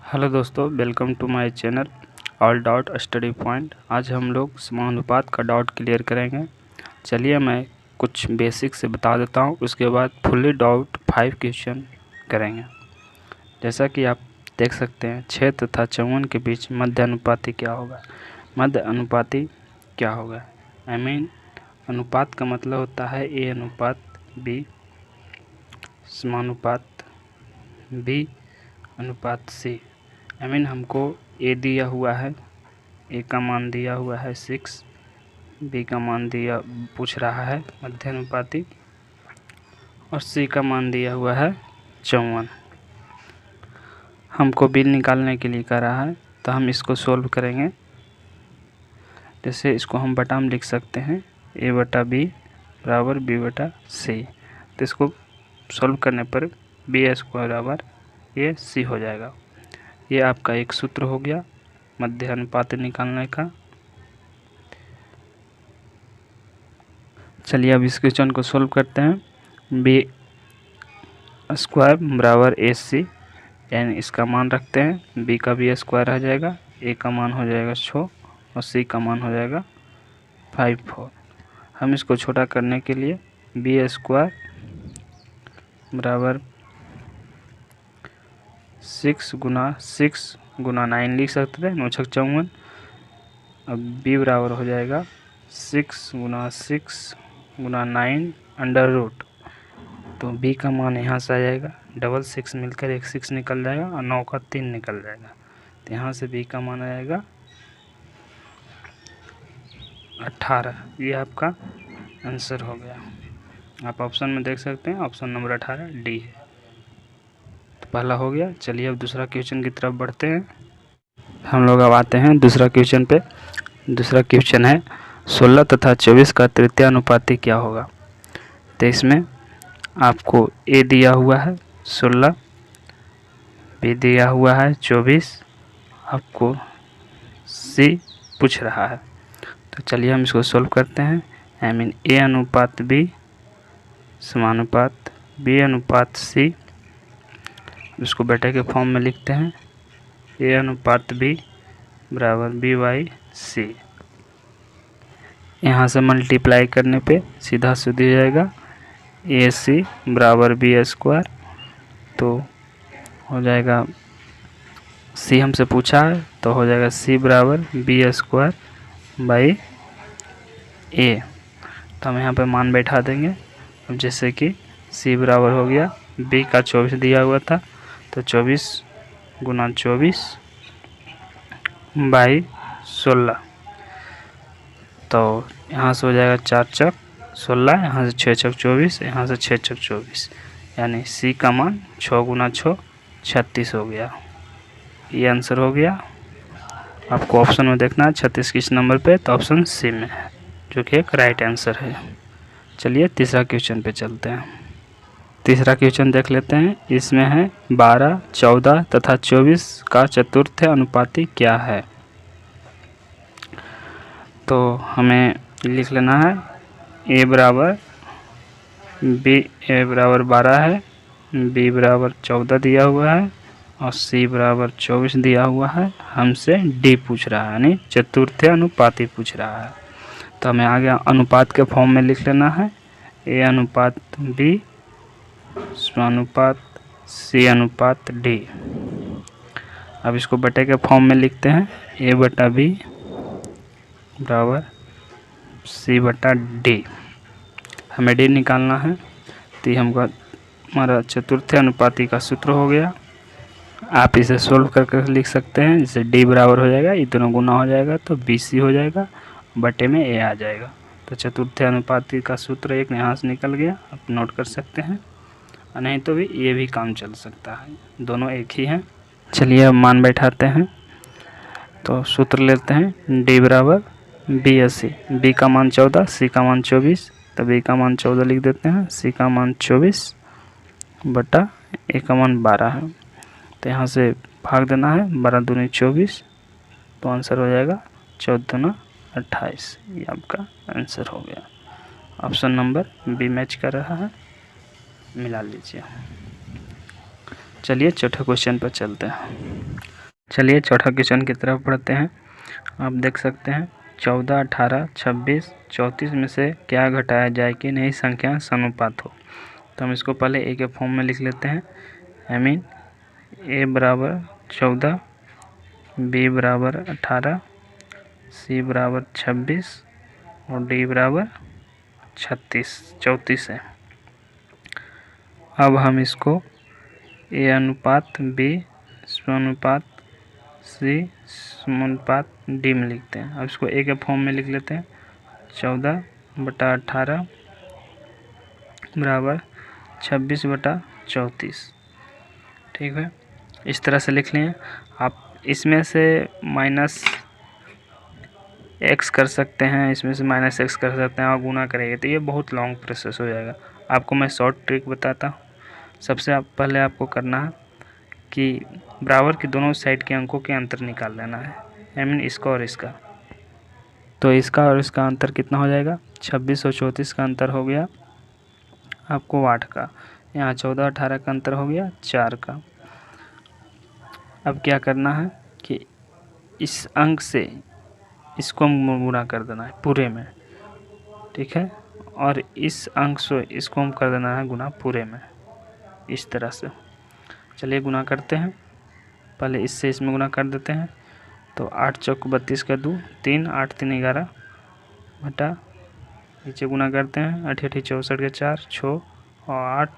Hello दोस्तों, welcome to my channel all doubt study point. आज हम लोग समानुपात का डाउट क्लियर करेंगे। चलिए मैं कुछ बेसिक से बता देता हूँ, उसके बाद फुल्ली डाउट 5 क्वेश्चन करेंगे। जैसा कि आप देख सकते हैं 6 तथा 54 के बीच मध्य अनुपाती क्या होगा। मध्य अनुपाती क्या होगा? अनुपात का मतलब होता है ए अनुपात बी समानुपात बी अनुपात सी। हमको ए दिया हुआ है, ए का मान दिया हुआ है 6, बी का मान दिया पूछ रहा है मध्य अनुपाती, और सी का मान दिया हुआ है 54। हमको बी निकालने के लिए कह रहा है, तो हम इसको सोल्व करेंगे। जैसे इसको हम बटा में लिख सकते हैं, ए बटा बी बराबर बी बटा सी। तो इसको सोल्व करने पर बी स्क्वायर बराबर ये सी हो जाएगा। ये आपका एक सूत्र हो गया मध्य अनुपात निकालने का। चलिए अब इस क्वेश्चन को सोल्व करते हैं। बी स्क्वायर बराबर ए सी, यानी इसका मान रखते हैं। बी का बी स्क्वायर आ जाएगा, ए का मान हो जाएगा 6 और सी का मान हो जाएगा 54। हम इसको छोटा करने के लिए बी स्क्वायर बराबर 6 गुना 9 लिख सकते थे, 9 छक 54। अब बी बराबर हो जाएगा 6 गुना 9 अंडर रूट। तो बी का मान यहाँ से आ जाएगा, डबल 6 मिलकर एक 6 निकल जाएगा और 9 का 3 निकल जाएगा। तो यहाँ से बी का मान आ जाएगा 18। ये आपका आंसर हो गया। आप ऑप्शन में देख सकते हैं, ऑप्शन नंबर 18 डी है। तो पहला हो गया। चलिए अब दूसरा क्वेश्चन की तरफ बढ़ते हैं। हम लोग अब आते हैं दूसरा क्वेश्चन पे। दूसरा क्वेश्चन है 16 तथा 24 का तृतीय अनुपाती क्या होगा। तो इसमें आपको ए दिया हुआ है 16, बी दिया हुआ है 24, आपको सी पूछ रहा है। तो चलिए हम इसको सोल्व करते हैं। ए अनुपात बी समानुपात बी अनुपात सी। इसको बेटे के फॉर्म में लिखते हैं, ए अनुपात बी बराबर बी बाई सी। यहाँ से मल्टीप्लाई करने पे सीधा सीधी हो जाएगा ए सी बराबर बी स्क्वायर। तो हो जाएगा, सी हमसे पूछा है तो हो जाएगा सी बराबर बी स्क्वायर बाई ए। तो हम यहाँ पे मान बैठा देंगे। अब जैसे कि सी बराबर हो गया, बी का 24 दिया हुआ था, तो 24 गुना 24 बाई 16। तो यहाँ से हो जाएगा 4 चक 16, यहाँ से 6 चक 24, यहाँ से 6 चक 24, यानी सी का मान 6 गुना 6 36 हो गया। ये आंसर हो गया। आपको ऑप्शन में देखना है 36 किस नंबर पे, तो ऑप्शन सी में है, जो कि एक राइट आंसर है। चलिए तीसरा क्वेश्चन पे चलते हैं। तीसरा क्वेश्चन देख लेते हैं। इसमें है 12, 14 तथा 24 का चतुर्थ अनुपाती क्या है। तो हमें लिख लेना है ए बराबर 12 है, बी बराबर 14 दिया हुआ है और सी बराबर 24 दिया हुआ है। हमसे डी पूछ रहा है, यानी चतुर्थ अनुपाती पूछ रहा है। तो हमें आगे अनुपात के फॉर्म में लिख लेना है, ए अनुपात बी अनुपात सी अनुपात डी। अब इसको बटे के फॉर्म में लिखते हैं, ए बटा बी बराबर सी बटा डी। हमें डी निकालना है, तो ये हमारा चतुर्थ अनुपाती का सूत्र हो गया। आप इसे सोल्व करके लिख सकते हैं। जैसे डी बराबर हो जाएगा, ये दोनों गुना हो जाएगा तो बी सी हो जाएगा, बटे में ए आ जाएगा। तो चतुर्थ अनुपाती का सूत्र एक यहाँ से निकल गया, आप नोट कर सकते हैं। और नहीं तो भी ये भी काम चल सकता है, दोनों एक ही हैं। चलिए अब मान बैठाते हैं। तो सूत्र लेते हैं, डी बराबर बी अस्सी, बी का मान 14, सी का मान 24, तो बी का मान 14 लिख देते हैं, सी का मान 24 बटा ए का मान 12 है। तो यहाँ से भाग देना है, 12 दूनी 24, तो आंसर हो जाएगा 14 दूना 28। ये आपका आंसर हो गया। ऑप्शन नंबर बी मैच कर रहा है, मिला लीजिए। चलिए चौथे क्वेश्चन पर चलते हैं। चलिए चौथा क्वेश्चन की तरफ बढ़ते हैं। आप देख सकते हैं 14, 18, 26, 34 में से क्या घटाया जाए कि नई संख्या समानुपात हो। तो हम इसको पहले ए के फॉर्म में लिख लेते हैं। आई मीन ए बराबर 14, बी बराबर 18, सी बराबर 26 और डी बराबर 34 है। अब हम इसको ए अनुपात बी समानुपात सी समानुपात डी में लिखते हैं। अब इसको ए के फॉर्म में लिख लेते हैं। 14/18 बराबर 26/34। ठीक है, इस तरह से लिख लें। आप इसमें से माइनस एक्स कर सकते हैं, इसमें से माइनस एक्स कर सकते हैं और गुना करेंगे तो ये बहुत लॉन्ग प्रोसेस हो जाएगा। आपको मैं शॉर्ट ट्रिक बताता हूँ। सबसे पहले आपको करना है कि बराबर की दोनों साइड के अंकों के अंतर निकाल लेना है। आई मीन इसका और इसका। तो इसका और इसका अंतर कितना हो जाएगा? 26 और 34 का अंतर हो गया आपको 8 का। यहाँ 14, 18 का अंतर हो गया 4 का। अब क्या करना है कि इस अंक से इसको हम गुणा कर देना है पूरे में। ठीक है, और इस अंक से इसको हम कर देना है गुणा पूरे में, इस तरह से। चलिए गुणा करते हैं। पहले इससे इसमें गुणा कर देते हैं। तो 8 चौक 32 का 2, 3, 8 3 11 बटा, नीचे गुणा करते हैं 8 8 64 के 4, 6 और 8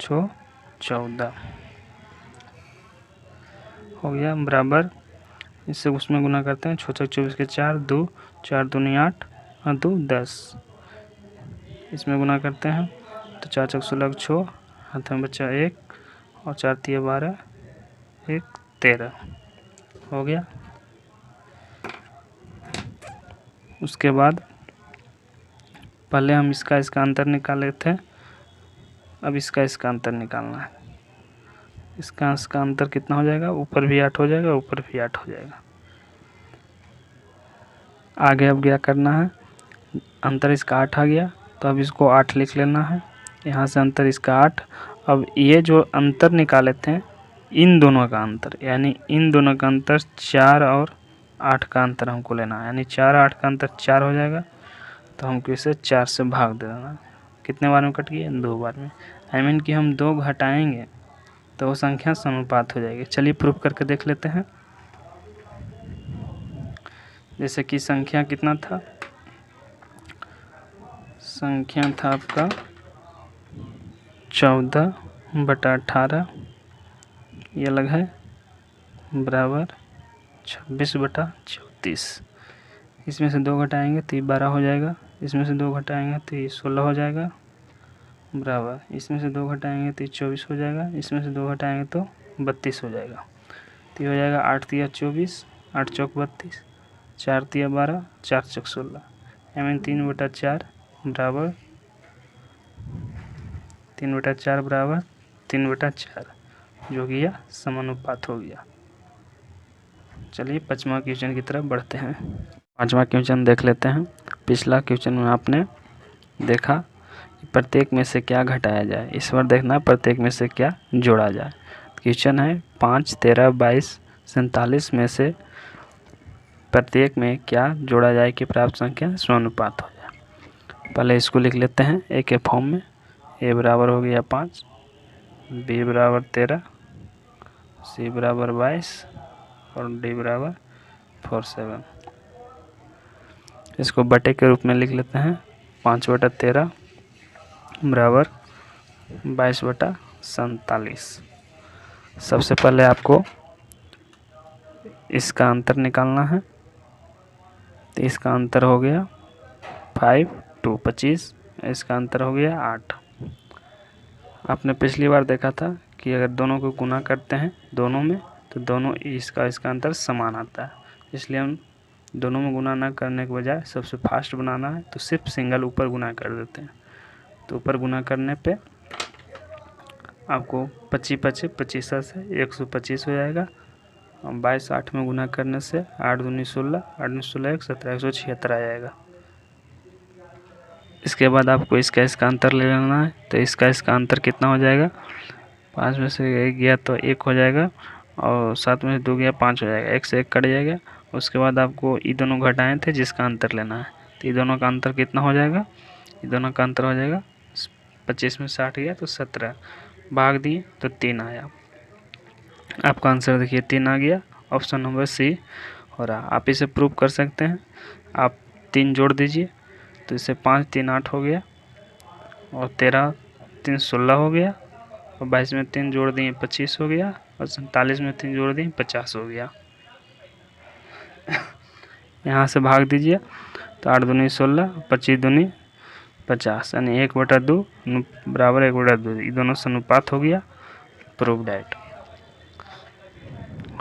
6 14 हो गया बराबर। इससे उसमें गुना करते हैं 6 चौक 24 के 4, 2 4 दूनी 8 और 2 10। इसमें गुना करते हैं तो 4 चौक 16 6, हाथ में बचा 1 और 4 3 12, 1 13 हो गया। उसके बाद पहले हम इसका अंतर निकाले थे, अब इसका अंतर निकालना है। इसका अंतर कितना हो जाएगा? ऊपर भी 8 हो जाएगा, ऊपर भी 8 हो जाएगा। आगे अब क्या करना है, अंतर इसका 8 आ गया तो अब इसको 8 लिख लेना है। यहाँ से अंतर इसका 8। अब ये जो अंतर निकाले थे इन दोनों का अंतर, यानी इन दोनों का अंतर 4 और 8 का अंतर हमको लेना है, यानी 4 8 का अंतर 4 हो जाएगा। तो हमको इसे 4 से भाग दे देना। कितने बार में कट गया? 2 बार में। आई मीन कि हम 2 घटाएंगे तो वो संख्या समानुपात हो जाएगी। चलिए प्रूफ करके देख लेते हैं। जैसे कि संख्या कितना था? संख्या था आपका 14/18, ये अलग है, बराबर 26/34। इसमें से 2 घटाएंगे तो ये 12 हो जाएगा, इसमें से 2 घटाएंगे तो ये 16 हो जाएगा, बराबर इसमें से 2 घटाएंगे तो ये 24 हो जाएगा, इसमें से 2 घटाएंगे तो 32 हो जाएगा। तो ये हो जाएगा 8 3 24, 8 चौक 32, 4 3 12, 4 चौक 16, आई मीन 3/4 बराबर 3/4 बराबर 3/4, जो कि यह समानुपात हो गया। चलिए पाँचवा क्वेश्चन की तरफ बढ़ते हैं। पाँचवा क्वेश्चन देख लेते हैं। पिछला क्वेश्चन में आपने देखा कि प्रत्येक में से क्या घटाया जाए, इस बार देखना प्रत्येक में से क्या जोड़ा जाए। क्वेश्चन है 5, 13, 22, 47 में से प्रत्येक में क्या जोड़ा जाए कि प्राप्त संख्या समानुपात हो जाए। पहले इसको लिख लेते हैं ए के फॉर्म में। ए बराबर हो गया 5, बी बराबर 13, सी बराबर 22 और डी बराबर 47। इसको बटे के रूप में लिख लेते हैं। 5/13 बराबर 22/47। सबसे पहले आपको इसका अंतर निकालना है। तो इसका अंतर हो गया 5 2 25, इसका अंतर हो गया 8। आपने पिछली बार देखा था कि अगर दोनों को गुना करते हैं दोनों में तो दोनों इसका अंतर समान आता है। इसलिए हम दोनों में गुना ना करने के बजाय सबसे फास्ट बनाना है तो सिर्फ सिंगल ऊपर गुना कर देते हैं। तो ऊपर गुना करने पे आपको 25 25 25 से 125 हो जाएगा। 22 8 में गुना करने से 8 दूनी 16, 8 दूनी 16 1 17 176 आ जाएगा। इसके बाद आपको इसका अंतर ले लेना है। तो इसका अंतर कितना हो जाएगा? 5 में से 1 गया तो 1 हो जाएगा, और 7 में से 2 गया 5 हो जाएगा, 1 से 1 कट जाएगा। उसके बाद आपको ये दोनों घटाए थे जिसका अंतर लेना है, तो ये दोनों का अंतर कितना हो जाएगा, ये दोनों का अंतर हो जाएगा 25 में 60 गया तो 17, भाग दिए तो 3 आया। आपका आंसर देखिए 3 आ गया, ऑप्शन नंबर सी हो रहा। आप इसे प्रूव कर सकते हैं, आप 3 जोड़ दीजिए तो इससे 5 3 8 हो गया, और 13 3 16 हो गया, और 22 में 3 जोड़ दिए 25 हो गया, और 47 में 3 जोड़ दिए 50 हो गया। यहाँ से भाग दीजिए तो 8 दूनी 16, 25 दूनी 50, यानी 1/2 बराबर 1/2, ये दोनों से अनुपात हो गया। Prove that.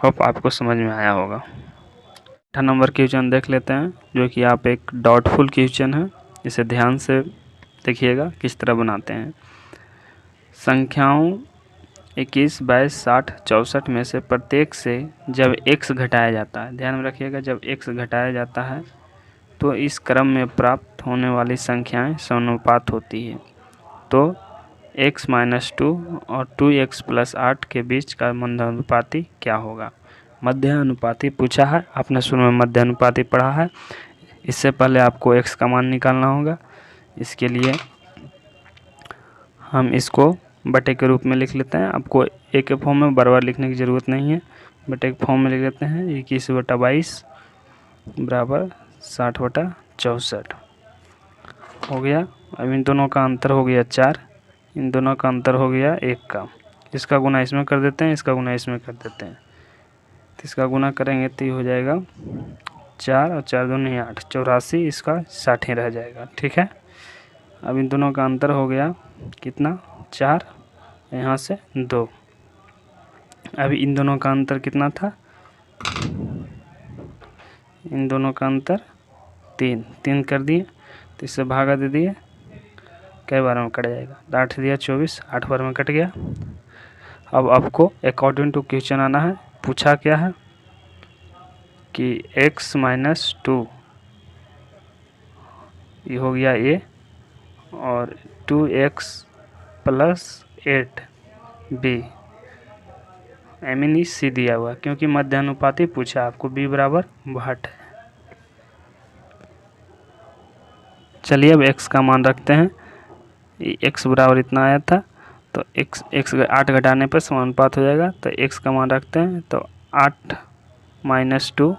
होप आपको समझ में आया होगा। 8 नंबर क्वेश्चन देख लेते हैं, जो कि आप एक डाउटफुल क्वेश्चन है, इसे ध्यान से देखिएगा किस तरह बनाते हैं। संख्याओं 21, 22, 60, 64 में से प्रत्येक से जब x घटाया जाता है, ध्यान में रखिएगा, जब x घटाया जाता है तो इस क्रम में प्राप्त होने वाली संख्याएं समानुपात होती है। तो x - 2 और 2x + 8 के बीच का मध्यानुपाती क्या होगा। मध्यानुपाती पूछा है, आपने शुरू में मध्यानुपाती पढ़ा है। इससे पहले आपको x का मान निकालना होगा। इसके लिए हम इसको बटे के रूप में लिख लेते हैं। आपको a के फॉर्म में बार बार लिखने की ज़रूरत नहीं है, बटे के फॉर्म में लिख लेते हैं। 21/22 बराबर 60/64 हो गया। अब इन दोनों का अंतर हो गया 4, इन दोनों का अंतर हो गया 1 का। इसका गुना इसमें कर देते हैं, इसका गुना इसमें कर देते हैं, तो इसका गुना करेंगे तो ये हो जाएगा 4 और 4 दूनी 8, 84, इसका 60 रह जाएगा। ठीक है, अब इन दोनों का अंतर हो गया कितना, 4, यहाँ से 2। अभी इन दोनों का अंतर कितना था, इन दोनों का अंतर 3 कर दिए, तो इससे भागा दे दिए, कई बार में कट जाएगा, 8 दिया 24, 8 बार में कट गया। अब आपको अकॉर्डिंग टू क्वेश्चन आना है। पूछा क्या है कि x - 2 ये हो गया a, और 2x + 8 b, सी दिया हुआ, क्योंकि मध्यानुपाती पूछा आपको, b बराबर 8 है। चलिए अब x का मान रखते हैं, x बराबर इतना आया था, तो x 8 घटाने पर समानुपात हो जाएगा, तो x का मान रखते हैं, तो 8 - 2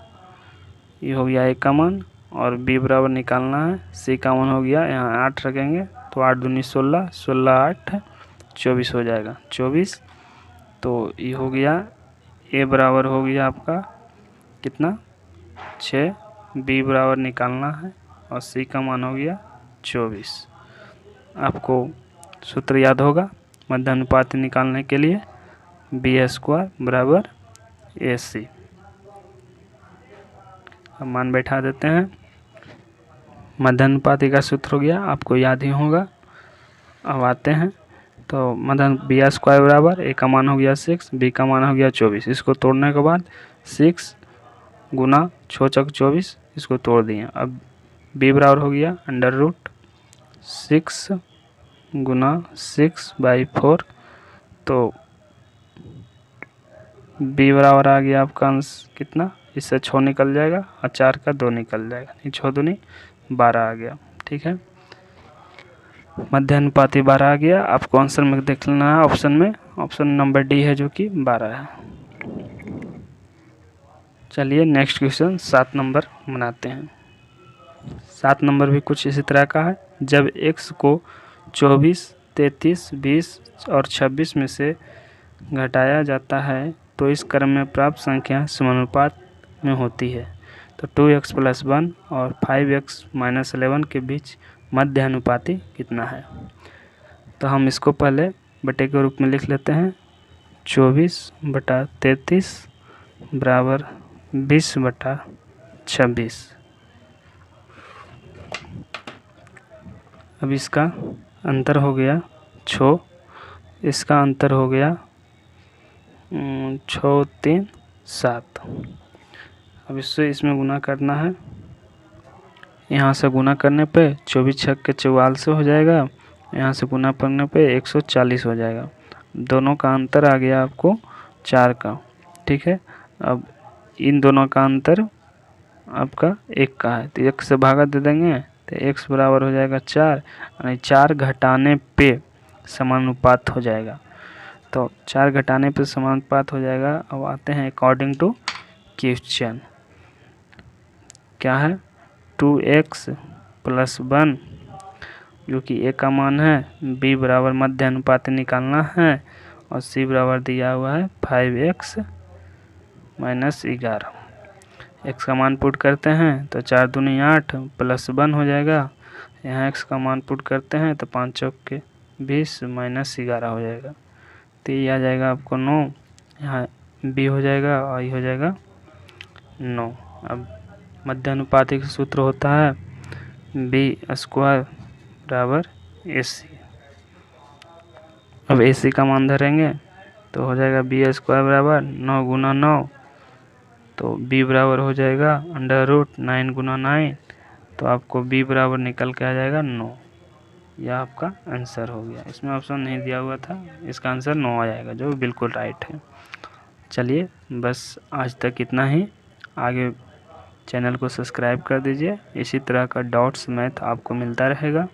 ये हो गया a का मान, और b बराबर निकालना है, c का मान हो गया, यहाँ 8 रखेंगे तो 8 दूनी 16, 16 8 24 हो जाएगा, 24। तो ये हो गया a बराबर हो गया आपका कितना 6, b बराबर निकालना है, और c का मान हो गया 24। आपको सूत्र याद होगा मध्यानुपाती निकालने के लिए, b² बराबर AC। अब मान बैठा देते हैं, मध्यानुपाती का सूत्र हो गया, आपको याद ही होगा। अब आते हैं तो b² बराबर a का मान हो गया 6, b का मान हो गया 24। इसको तोड़ने के बाद 6 गुना 6 चौक 24, इसको तोड़ दिए। अब b बराबर हो गया √6 गुना 6/4, तो b बराबर आ गया आपका अंश कितना, इससे 6 निकल जाएगा और 4 का 2 निकल जाएगा, 6 दूनी 12 आ गया। ठीक है, मध्यानुपाती 12 आ गया। आपको आंसर में देख लेना है, ऑप्शन में ऑप्शन नंबर डी है जो कि 12 है। चलिए नेक्स्ट क्वेश्चन 7 नंबर बनाते हैं। 7 नंबर भी कुछ इसी तरह का है। जब x को 24, 33, 20 और 26 में से घटाया जाता है तो इस क्रम में प्राप्त संख्या समानुपात में होती है। तो 2x + 1 और 5x - 11 के बीच मध्यानुपाती कितना है। तो हम इसको पहले बटे के रूप में लिख लेते हैं, 24/33 बराबर 20/26। अब इसका अंतर हो गया 6, इसका अंतर हो गया 6 3 7। अब इससे इसमें गुना करना है, यहाँ से गुना करने पे 24 × 6 = 44 हो जाएगा, यहाँ से गुना करने पे 140 हो जाएगा। दोनों का अंतर आ गया आपको 4 का, ठीक है। अब इन दोनों का अंतर आपका 1 का है, तो 1 से भागा दे देंगे तो x बराबर हो जाएगा 4, यानी 4 घटाने पे समानुपात हो जाएगा। तो 4 घटाने पे समानुपात हो जाएगा। अब आते हैं अकॉर्डिंग टू क्वेश्चन, क्या है 2x + 1 जो कि a का मान है, b बराबर मध्य अनुपात निकालना है और c बराबर दिया हुआ है 5x - 11। x का मान पुट करते हैं तो 4 दूनी 8 + 1 हो जाएगा। यहाँ x का मान पुट करते हैं तो 5 चौके 20 - 11 हो जाएगा, तो ये आ जाएगा आपको 9। यहाँ b हो जाएगा और ये हो जाएगा 9। अब मध्य अनुपाती का सूत्र होता है b² बराबर AC। अब AC का मान धरेंगे तो हो जाएगा b² बराबर 9 गुना 9, तो b बराबर हो जाएगा √9 गुना 9, तो आपको b बराबर निकल के आ जाएगा 9। यह आपका आंसर हो गया। इसमें ऑप्शन नहीं दिया हुआ था, इसका आंसर 9 आ जाएगा, जो बिल्कुल राइट है। चलिए बस आज तक इतना ही। आगे चैनल को सब्सक्राइब कर दीजिए, इसी तरह का डॉट्स मैथ आपको मिलता रहेगा।